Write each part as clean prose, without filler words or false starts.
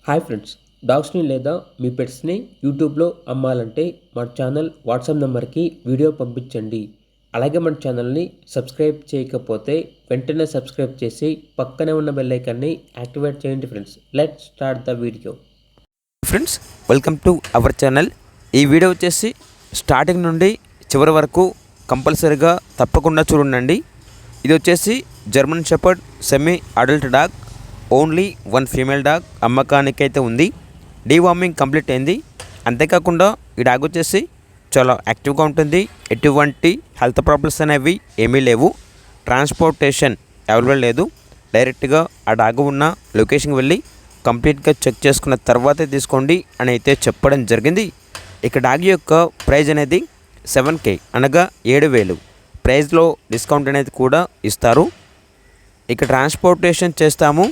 Hi friends, డాగ్స్ని లేదా మీ పెట్స్ని యూట్యూబ్లో అమ్మాలంటే మన ఛానల్ వాట్సాప్ నెంబర్కి వీడియో పంపించండి. అలాగే మన ఛానల్ని సబ్స్క్రైబ్ చేయకపోతే వెంటనే సబ్స్క్రైబ్ చేసి పక్కనే ఉన్న బెల్ ఐకాన్ని యాక్టివేట్ చేయండి friends. Let's start the video. Friends, welcome to our channel. ఈ వీడియో వచ్చేసి స్టార్టింగ్ నుండి చివరి వరకు కంపల్సరీగా తప్పకుండా చూడండి. ఇది వచ్చేసి German shepherd semi adult dog, only one female dog అమ్మకానికి అయితే ఉంది. డీవార్మింగ్ కంప్లీట్ అయింది. అంతేకాకుండా ఈ డాగ్ వచ్చేసి చాలా యాక్టివ్గా ఉంటుంది. ఎటువంటి హెల్త్ ప్రాబ్లమ్స్ అనేవి ఏమీ లేవు. ట్రాన్స్పోర్టేషన్ అవైలబుల్ లేదు. డైరెక్ట్గా ఆ డాగ్ ఉన్న లొకేషన్కి వెళ్ళి కంప్లీట్గా చెక్ చేసుకున్న తర్వాతే తీసుకోండి అని అయితే చెప్పడం జరిగింది. ఇక డాగ్ యొక్క ప్రైజ్ అనేది 7K అనగా 7,000. ప్రైజ్లో డిస్కౌంట్ అనేది కూడా ఇస్తారు. ఇక ట్రాన్స్పోర్టేషన్ చేస్తాము,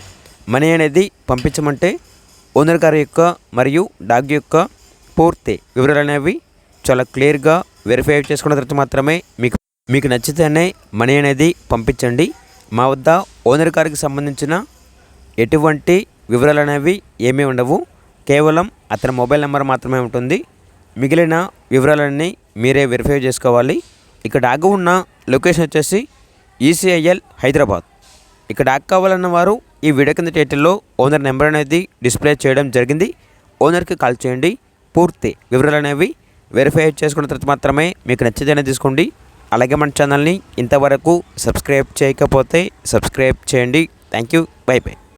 మనీ అనేది పంపించమంటే ఓనర్ గారి యొక్క మరియు డాగ్ యొక్క పూర్తి వివరాలు అనేవి చాలా క్లియర్గా వెరిఫై చేసుకున్న తర్వాత మాత్రమే మీకు నచ్చితేనే మనీ అనేది పంపించండి. మా వద్ద ఓనర్ గారికి సంబంధించిన ఎటువంటి వివరాలు అనేవి ఏమీ ఉండవు. కేవలం అతని మొబైల్ నెంబర్ మాత్రమే ఉంటుంది. మిగిలిన వివరాలన్నీ మీరే వెరిఫై చేసుకోవాలి. ఇక డాగ్ ఉన్న లొకేషన్ వచ్చేసి ECIL హైదరాబాద్. ఇక డాగ్ కావాలన్న వారు ఈ వీడియో కింద టైటిల్లో ఓనర్ నెంబర్ అనేది డిస్ప్లే చేయడం జరిగింది. ఓనర్కి కాల్ చేయండి. పూర్తి వివరాలు అనేవి వెరిఫై చేసుకున్న తర్వాత మాత్రమే మీకు నచ్చితేనే తీసుకోండి. అలాగే మన ఛానల్ని ఇంతవరకు సబ్స్క్రైబ్ చేయకపోతే సబ్స్క్రైబ్ చేయండి. Thank you. By by.